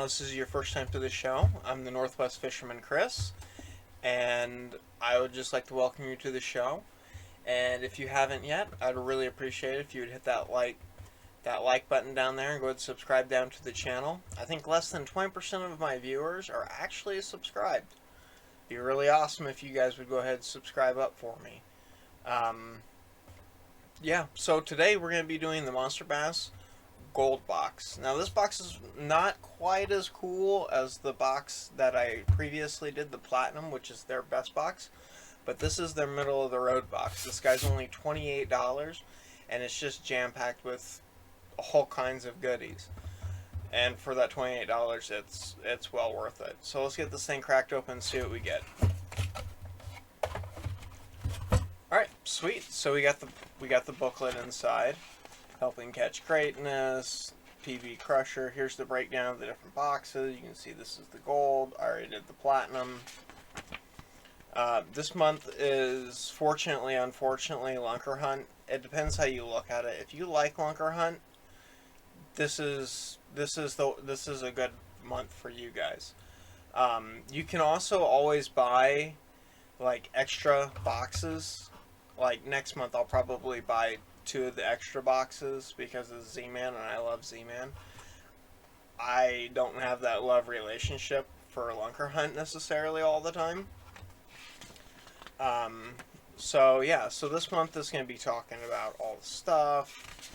this is your first time to the show, I'm the Northwest Fisherman Chris, and I would just like to welcome you to the show. And if you haven't yet, I'd really appreciate it if you would hit that like button down there and go ahead and subscribe down to the channel. I think less than 20% of my viewers are actually subscribed. It'd be really awesome if you guys would go ahead and subscribe up for me. Yeah, so today we're going to be doing the Monster Bass Gold box. Now this box is not quite as cool as the box that I previously did, the Platinum, which is their best box, but this is their middle of the road box. This guy's only $28 and it's just jam-packed with all kinds of goodies, and for that $28 it's well worth it. So let's get this thing cracked open and see what we get. Alright, sweet. So we got the booklet inside. Helping catch greatness, PB crusher. Here's the breakdown of the different boxes. You can see this is the gold. I already did the platinum. This month is fortunately, unfortunately, Lunkerhunt. It depends how you look at it. If you like Lunkerhunt, this is a good month for you guys. You can also always buy like extra boxes. Like next month, I'll probably buy 2 of the extra boxes because of Z-Man, and I love Z-Man. I don't have that love relationship for Lunkerhunt necessarily all the time. So yeah, so this month is going to be talking about all the stuff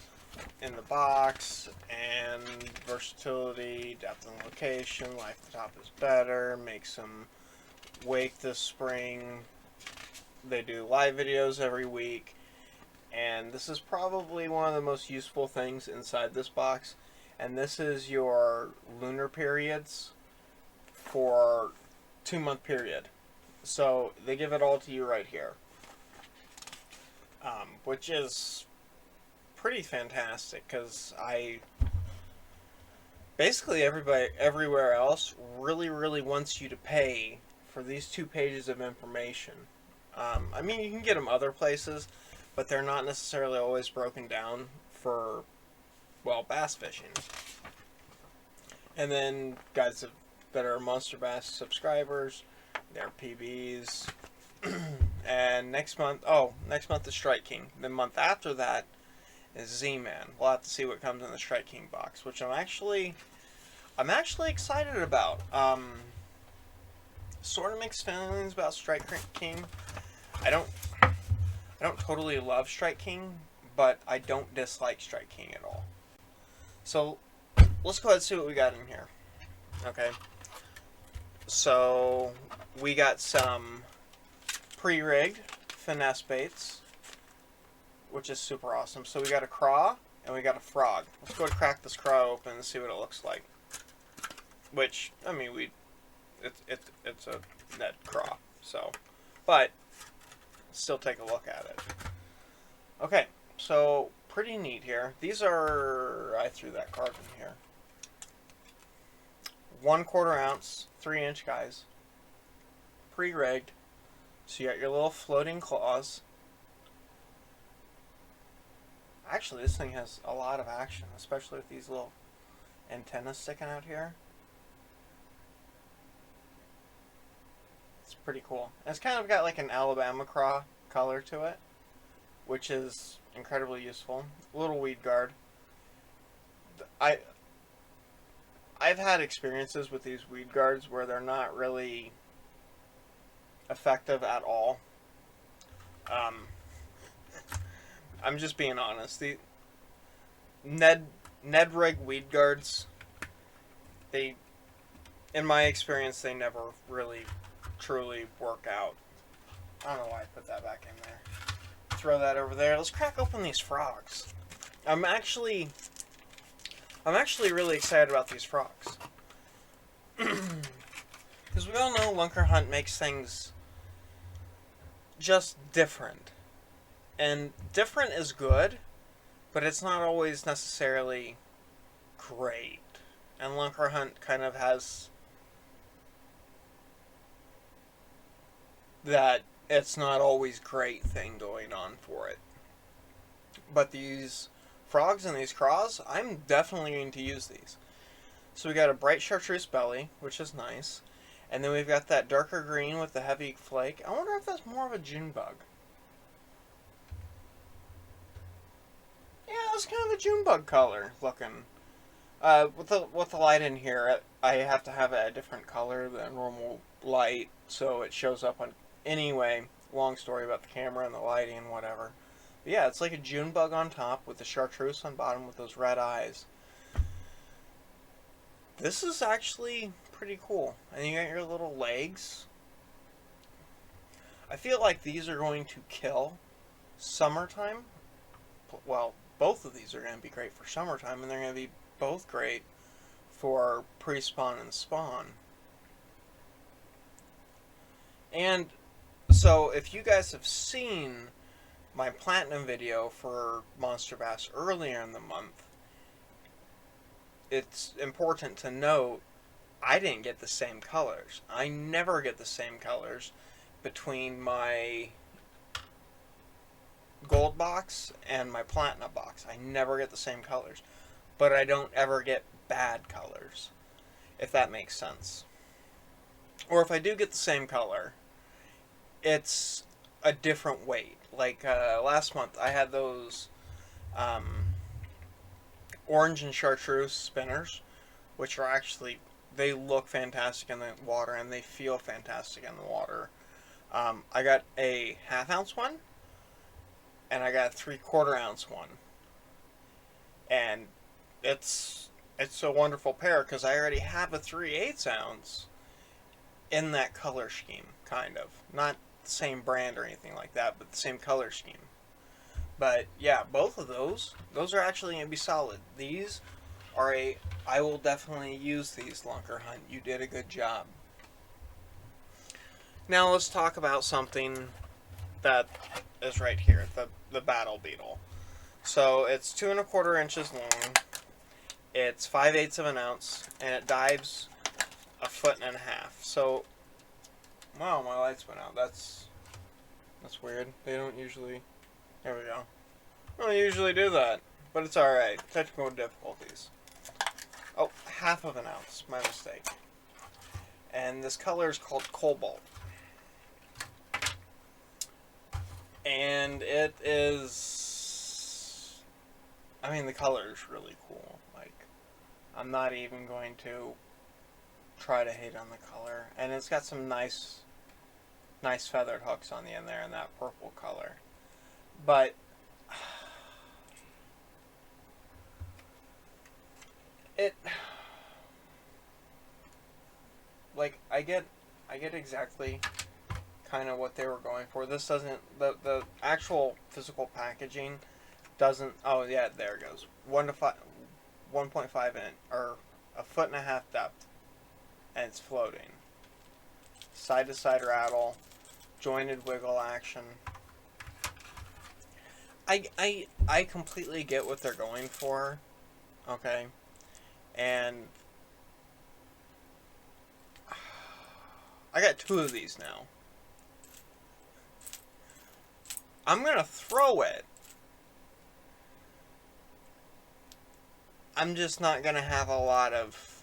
in the box, and versatility, depth and location, life at the top is better, make some wake this spring. They do live videos every week. And this is probably one of the most useful things inside this box. And this is your lunar periods for 2-month period. So they give it all to you right here. Which is pretty fantastic, because basically everybody everywhere else really wants you to pay for these 2 pages of information. I mean, you can get them other places, but they're not necessarily always broken down for, well, bass fishing. And then guys that are Monster Bass subscribers, they're PBs. And next month is Strike King. The month after that is Z-Man. We'll have to see what comes in the Strike King box, which I'm actually excited about. Sort of mixed feelings about Strike King. I don't totally love Strike King, but I don't dislike Strike King at all. So let's go ahead and see what we got in here. Okay. So we got some pre-rigged finesse baits, which is super awesome. So we got a craw and we got a frog. Let's go and crack this craw open and see what it looks like. Which, I mean, it's a net craw, so, but still take a look at it. Okay, so pretty neat here. These are, I threw that card in here. 1/4 ounce, 3-inch guys, pre-rigged. So you got your little floating claws. Actually, this thing has a lot of action, especially with these little antennas sticking out here. It's pretty cool. And it's kind of got like an Alabama craw color to it, which is incredibly useful. Little weed guard. I've had experiences with these weed guards where they're not really effective at all. I'm just being honest. The Ned rig weed guards, in my experience, they never really truly work out. I don't know why I put that back in there. Throw that over there. Let's crack open these frogs. I'm actually really excited about these frogs. Because we all know Lunkerhunt makes things just different. And different is good, but it's not always necessarily great. And Lunkerhunt kind of has that it's not always great thing going on for it. But these frogs and these craws, I'm definitely going to use these. So we got a bright chartreuse belly, which is nice. And then we've got that darker green with the heavy flake. I wonder if that's more of a June bug. Yeah, it's kind of a June bug color looking. With the light in here, I have to have it a different color than normal light, so it shows up on. Anyway, long story about the camera and the lighting and whatever. But yeah, it's like a June bug on top with the chartreuse on bottom with those red eyes. This is actually pretty cool. And you got your little legs. I feel like these are going to kill summertime. Well, both of these are going to be great for summertime, and they're going to be both great for pre-spawn and spawn. And so if you guys have seen my platinum video for Monster Bass earlier in the month, it's important to note I didn't get the same colors. I never get the same colors between my gold box and my platinum box. I never get the same colors. But I don't ever get bad colors, if that makes sense. Or if I do get the same color, it's a different weight. Like last month, I had those orange and chartreuse spinners, which are actually, they look fantastic in the water and they feel fantastic in the water. I got a half-ounce one, and I got a 3/4 ounce one. And it's a wonderful pair because I already have a 3/8 ounce in that color scheme, kind of. Not the same brand or anything like that, but the same color scheme. But yeah, both of those are actually going to be solid. These are I will definitely use these, Lunkerhunt. You did a good job. Now let's talk about something that is right here, the Battle Beetle. So it's 2 1/4 inches long. It's 5/8 of an ounce, and it dives 1.5 feet. So, wow, my lights went out. That's weird. They don't usually. There we go. They don't usually do that, but it's all right. Technical difficulties. Oh, 1/2 ounce. My mistake. And this color is called Cobalt. And it is. I mean, the color is really cool. Like, I'm not even going to try to hate on the color. And it's got some nice feathered hooks on the end there in that purple color. But it, like, I get exactly kind of what they were going for. This doesn't, the actual physical packaging doesn't. Oh yeah, there it goes. 1.5 inch or 1.5 feet depth, and it's floating. Side to side rattle, jointed wiggle action. I completely get what they're going for, okay, and I got 2 of these now. I'm gonna throw it. I'm just not gonna have a lot of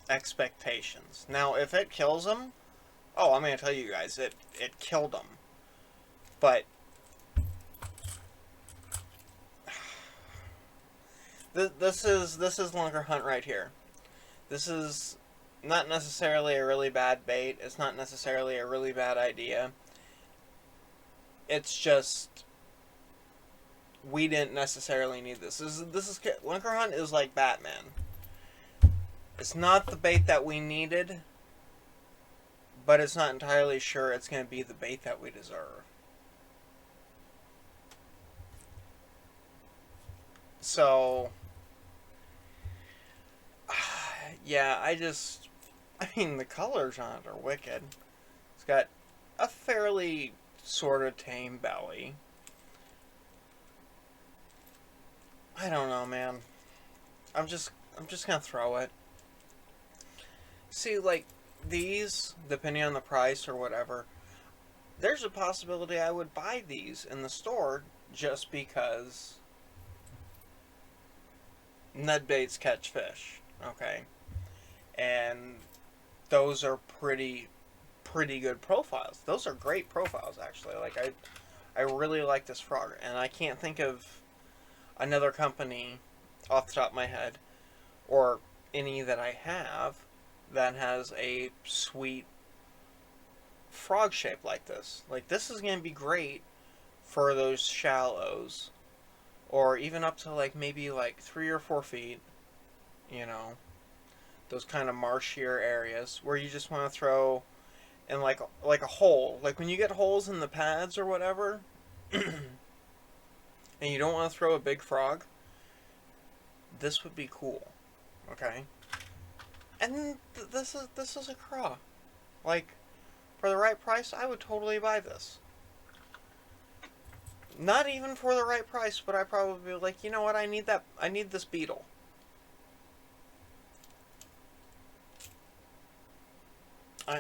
expectations. Now, if it kills them, oh, I'm gonna tell you guys, it killed them. But this is Lunkerhunt right here. This is not necessarily a really bad bait. It's not necessarily a really bad idea. It's just we didn't necessarily need this. This is Lunkerhunt is like Batman. It's not the bait that we needed, but it's not entirely sure it's going to be the bait that we deserve. So, yeah, I mean, the colors on it are wicked. It's got a fairly sort of tame belly. I don't know, man. I'm just gonna throw it. See, like, these, depending on the price or whatever, there's a possibility I would buy these in the store just because Ned baits catch fish. Okay, and those are pretty good profiles. Those are great profiles, actually. Like I really like this frog, and I can't think of another company off the top of my head, or any that I have, that has a sweet frog shape like this. Like, this is going to be great for those shallows, or even up to like maybe like 3 or 4 feet, you know, those kind of marshier areas where you just want to throw in like a hole. Like when you get holes in the pads or whatever, and you don't want to throw a big frog, this would be cool. Okay, and this is a craw. Like, for the right price, I would totally buy this. Not even for the right price, but I probably be like, you know what? I need that. I need this beetle.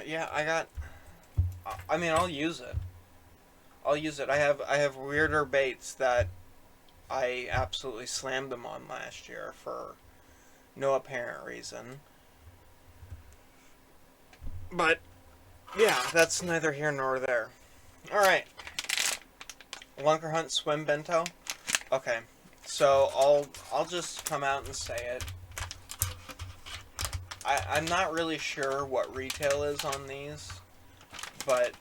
Yeah, I got. I mean, I'll use it. I'll use it. I have weirder baits that I absolutely slammed them on last year for no apparent reason. But yeah, that's neither here nor there. All right, Lunkerhunt swim bento. Okay, so I'll just come out and say it. I'm not really sure what retail is on these, but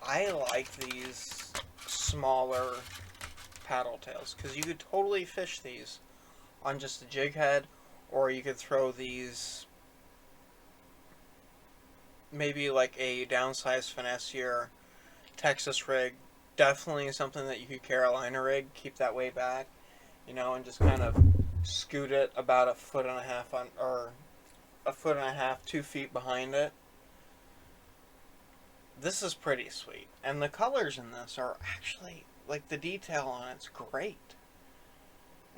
I like these smaller paddle tails because you could totally fish these on just a jig head, or you could throw these maybe like a downsized finessier Texas rig. Definitely something that you could Carolina rig, keep that way back, and just kind of scoot it about a foot and a half on, or a foot and a half, 2 feet behind it. This is pretty sweet, and the colors in this are actually, like, the detail on it's great.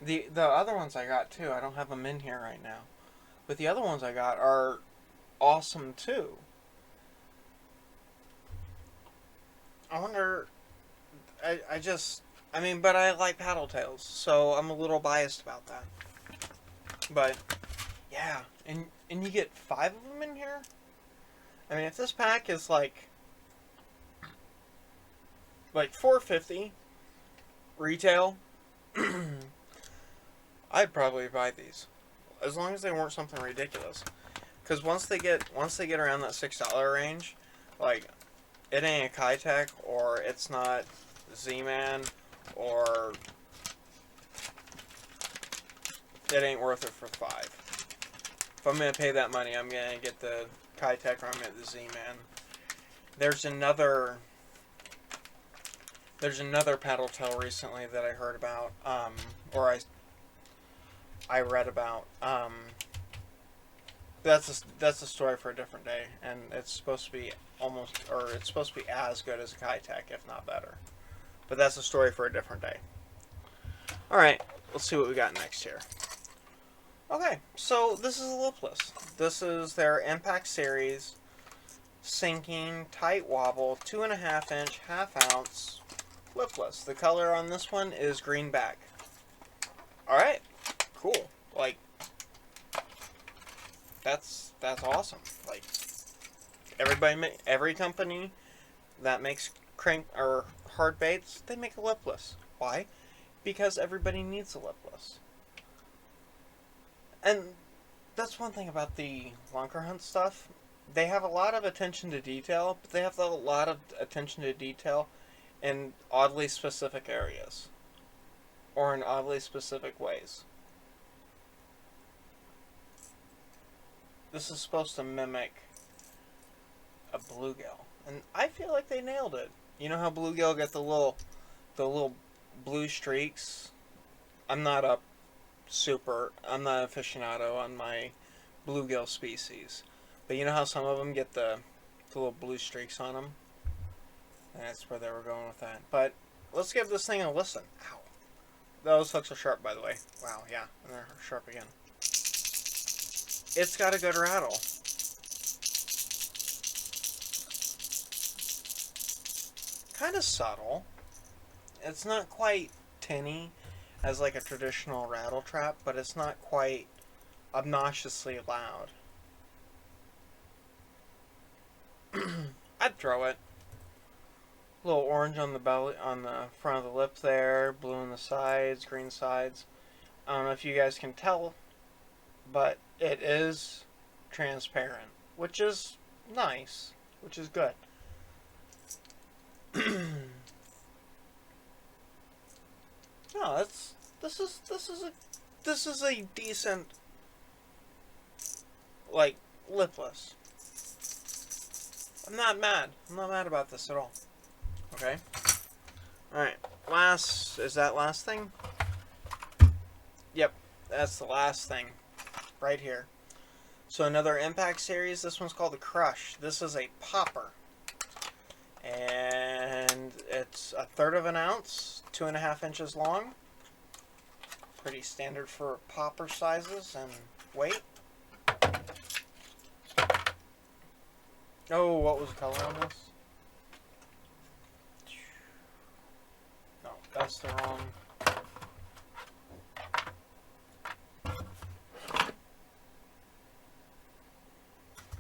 The other ones I got too, I don't have them in here right now, but the other ones I got are awesome too. I wonder, I mean, but I like paddle tails, so I'm a little biased about that. But yeah, and you get 5 of them in here. I mean, if this pack is like 450 retail, I'd probably buy these, as long as they weren't something ridiculous. Because once they get around that $6 range, like, it ain't a Kitech, or it's not Z-Man, or it ain't worth it for 5. If I'm gonna pay that money, I'm gonna get the Kitech, or I'm gonna get the Z-Man. There's another paddle tail recently that I heard about, or I read about. That's a story for a different day, and it's supposed to be it's supposed to be as good as a Kitech, if not better. But that's a story for a different day. All right, let's see what we got next here. Okay, so this is a lipless. This is their Impact Series sinking tight wobble 2.5-inch half-ounce lipless. The color on this one is greenback. All right, cool. Like, that's awesome. Like, every company that makes crank or hard baits, they make a lipless. Why? Because everybody needs a lipless. And that's one thing about the Lunkerhunt stuff. They have a lot of attention to detail, but they have a lot of attention to detail in oddly specific areas, or in oddly specific ways. This is supposed to mimic a bluegill, and I feel like they nailed it. You know how bluegill get the little blue streaks? I'm not an aficionado on my bluegill species, but you know how some of them get the little blue streaks on them? And that's where they were going with that. But let's give this thing a listen. Ow. Those hooks are sharp, by the way. Wow, yeah, and they're sharp again. It's got a good rattle. Kind of subtle. It's not quite tinny, as like a traditional rattle trap, but it's not quite obnoxiously loud. I'd throw it. A little orange on the belly, on the front of the lip there, blue on the sides, green sides. I don't know if you guys can tell, but it is transparent, which is nice, which is good. No, this is a decent, like, lipless. I'm not mad. I'm not mad about this at all. Okay. All right. Is that last thing? Yep, that's the last thing, right here. So another Impact series. This one's called the Crush. This is a popper, and it's 1/3 of an ounce, 2.5 inches long. Pretty standard for popper sizes and weight. Oh, what was the color on this? No, that's the wrong.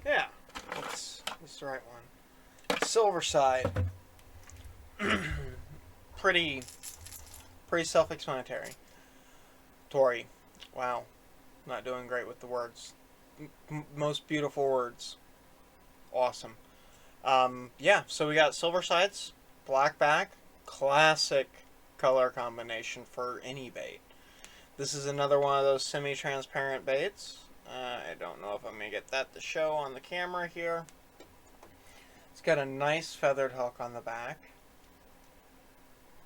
Yeah, that's the right one. Silver side. pretty self-explanatory. Tori, wow, not doing great with the words. Most beautiful words. Awesome. Yeah, so we got silver sides, black back, classic color combination for any bait. This is another one of those semi-transparent baits. I don't know if I'm going to get that to show on the camera here. It's got a nice feathered hook on the back.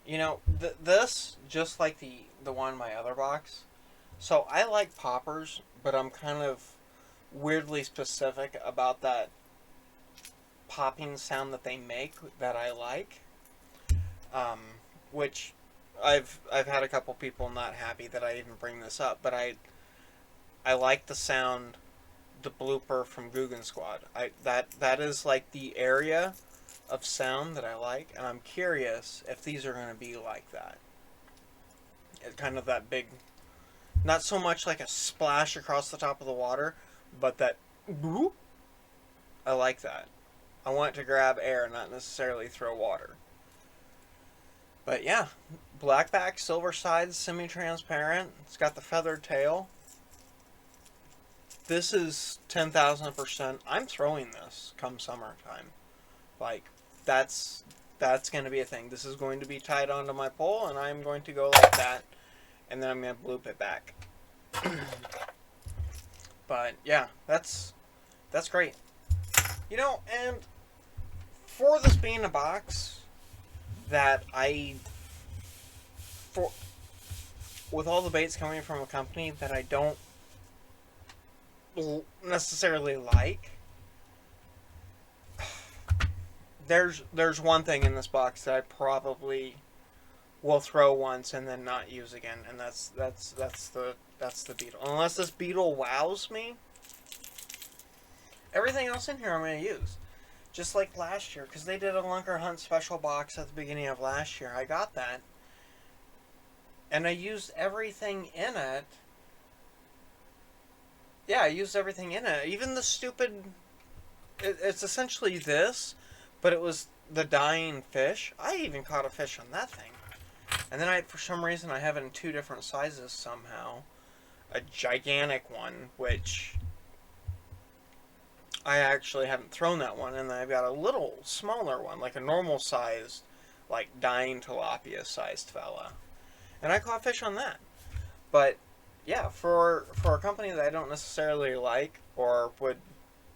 You know, this, just like the one in my other box. So I like poppers, but I'm kind of weirdly specific about that popping sound that they make that I like. Which I've had a couple people not happy that I even bring this up, but I like the sound, the blooper from Guggen Squad. That is like the area of sound that I like, and I'm curious if these are going to be like that. It's kind of that big, not so much like a splash across the top of the water, but that boop. I like that. I want it to grab air, not necessarily throw water. But yeah, blackback, silver sides, semi-transparent. It's got the feathered tail. This is 10,000%. I'm throwing this come summertime. Like, that's going to be a thing. This is going to be tied onto my pole, and I'm going to go like that, and then I'm going to bloop it back. But yeah, that's great. You know, and for this being a box that with all the baits coming from a company that I don't necessarily like, there's one thing in this box that I probably will throw once and then not use again, and that's the beetle. Unless this beetle wows me, everything else in here I'm going to use. Just like last year, because they did a Lunkerhunt special box at the beginning of last year. I got that, and I used everything in it. Yeah, I used everything in it. Even the stupid... It's essentially this, but it was the dying fish. I even caught a fish on that thing. And then for some reason, I have it in 2 different sizes somehow. A gigantic one, which I actually haven't thrown that one, and then I've got a little smaller one, like a normal sized, like dying tilapia sized fella. And I caught fish on that. But yeah, for a company that I don't necessarily like, or would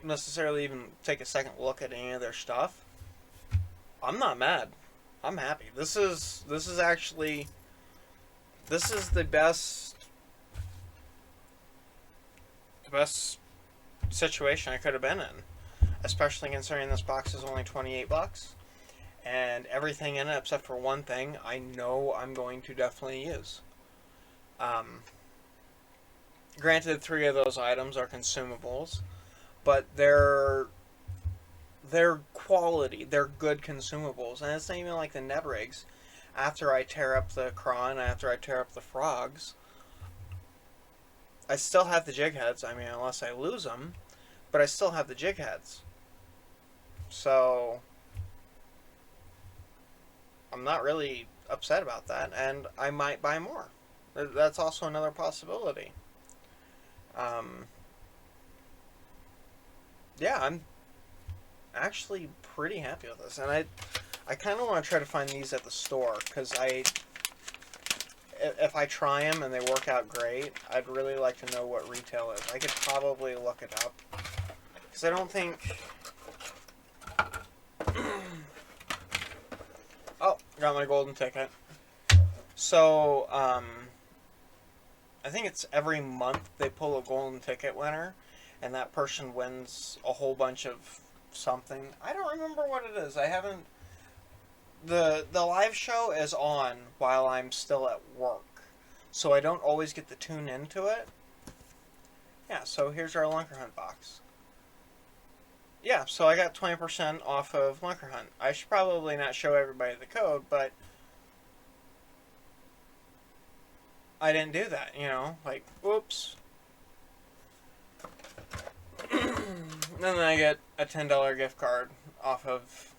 necessarily even take a second look at any of their stuff, I'm not mad. I'm happy. This is actually, this is the best situation I could have been in, especially considering this box is only $28, and everything in it except for one thing I know I'm going to definitely use. Granted, 3 of those items are consumables, but they're quality, they're good consumables, and it's not even like the net rigs. after I tear up the craw, after I tear up the frogs, I still have the jig heads. I mean, unless I lose them, but I still have the jig heads. So I'm not really upset about that, and I might buy more. That's also another possibility. Um, yeah, I'm actually pretty happy with this, and I kind of want to try to find these at the store because if I try them and they work out great, I'd really like to know what retail is. I could probably look it up because I don't think. Oh, got my golden ticket. So, I think it's every month they pull a golden ticket winner, and that person wins a whole bunch of something. I don't remember what it is. I haven't. The live show is on while I'm still at work, so I don't always get to tune into it. Yeah, so here's our Lunkerhunt box. Yeah, so I got 20% off of Lunkerhunt. I should probably not show everybody the code, but I didn't do that, you know? Like, whoops. And then I get a $10 gift card off of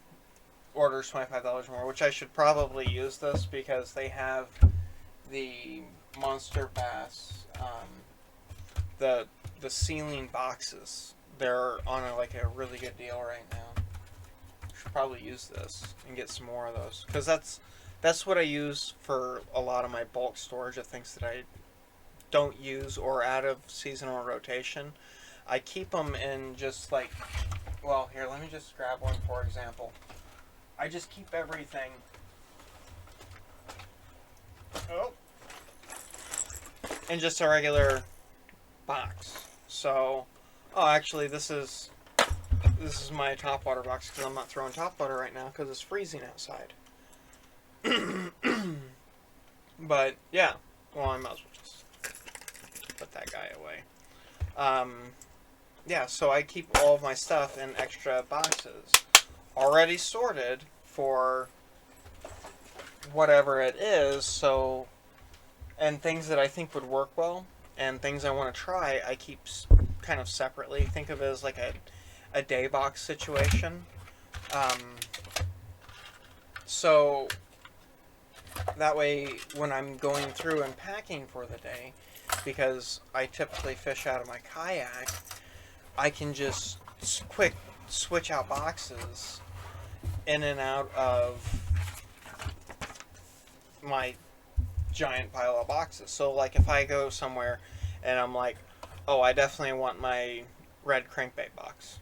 orders $25 more, which I should probably use this because they have the Monster Bass, the ceiling boxes. They're on a really good deal right now. Should probably use this and get some more of those because that's what I use for a lot of my bulk storage of things that I don't use or out of seasonal rotation. I keep them in just well, here, let me just grab one for example. I just keep everything. Oh. In just a regular box. So, oh, actually, this is my topwater box because I'm not throwing topwater right now because it's freezing outside. But yeah, well, I might as well just put that guy away. Yeah, so I keep all of my stuff in extra boxes, already sorted for whatever it is. So, and things that I think would work well, and things I want to try, I keep kind of separately. Think of it as like a day box situation. So that way, when I'm going through and packing for the day, because I typically fish out of my kayak, I can just quick switch out boxes in and out of my giant pile of boxes. So, like, if I go somewhere and I'm like, oh, I definitely want my red crankbait box,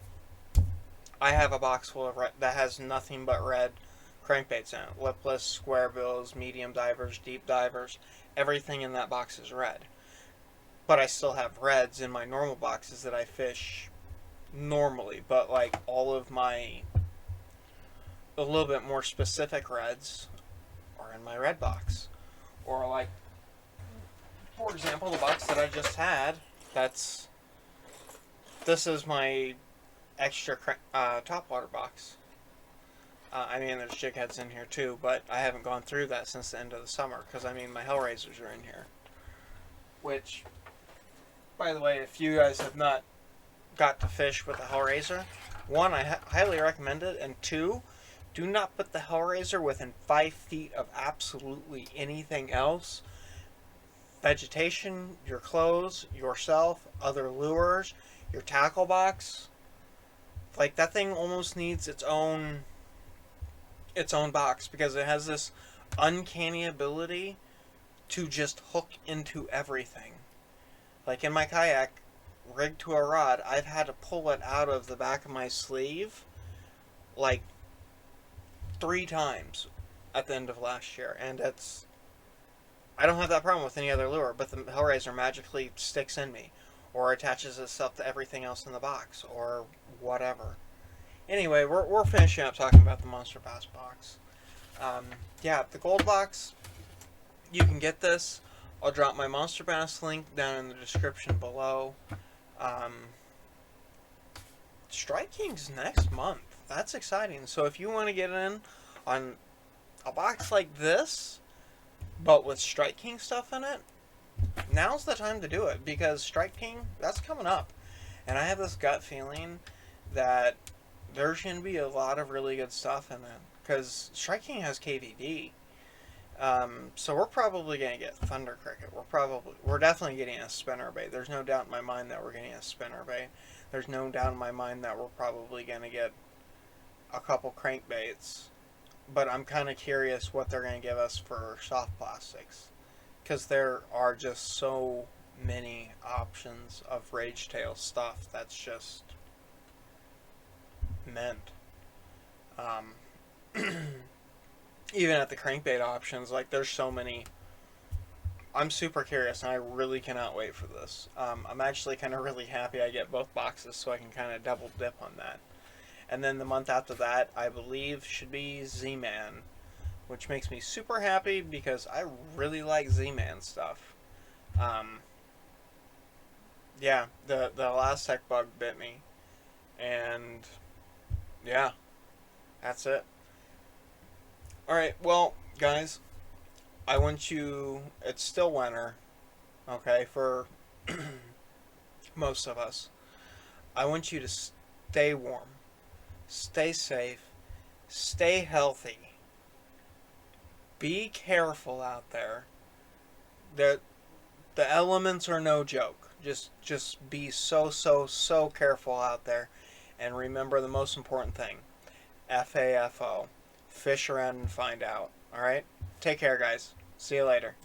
I have a box full of that has nothing but red crankbaits in it. Lipless, square bills, medium divers, deep divers. Everything in that box is red. But I still have reds in my normal boxes that I fish normally. But like all of my a little bit more specific reds are in my red box. Or like, for example, the box that I just had, this is my extra topwater box. I mean, there's jig heads in here too, but I haven't gone through that since the end of the summer because I mean my Hellraisers are in here. Which, by the way, if you guys have not got to fish with a Hellraiser, one, I highly recommend it, and two, do not put the Hellraiser within 5 feet of absolutely anything else. Vegetation, your clothes, yourself, other lures, your tackle box. Like, that thing almost needs its own box because it has this uncanny ability to just hook into everything. Like in my kayak, rigged to a rod, I've had to pull it out of the back of my sleeve like 3 times at the end of last year, and I don't have that problem with any other lure, but the Hellraiser magically sticks in me or attaches itself to everything else in the box or whatever. Anyway, we're finishing up talking about the Monster Bass box. Yeah, the gold box, you can get this. I'll drop my Monster Bass link down in the description below. Strike King's next month. That's exciting. So if you want to get in on a box like this, but with Strike King stuff in it, now's the time to do it, because Strike King, that's coming up. And I have this gut feeling that there's going to be a lot of really good stuff in it, because Strike King has KVD. So we're probably going to get Thunder Cricket. We're definitely getting a spinnerbait. There's no doubt in my mind that we're getting a spinnerbait. There's no doubt in my mind that we're probably going to get a couple crankbaits. But I'm kind of curious what they're going to give us for soft plastics, because there are just so many options of Rage Tail stuff that's just meant. Even at the crankbait options, like, there's so many. I'm super curious, and I really cannot wait for this. I'm actually kind of really happy I get both boxes, so I can kind of double dip on that. And then the month after that, I believe, should be Z-Man, which makes me super happy because I really like Z-Man stuff. Yeah, the last tech bug bit me, and yeah, that's it. All right, well, guys, I want you. It's still winter, okay, for most of us. I want you to stay warm, stay safe, stay healthy. Be careful out there. The the elements are no joke. Just be so careful out there, and remember the most important thing. FAFO. Fish around and find out. All right? Take care, guys. See you later.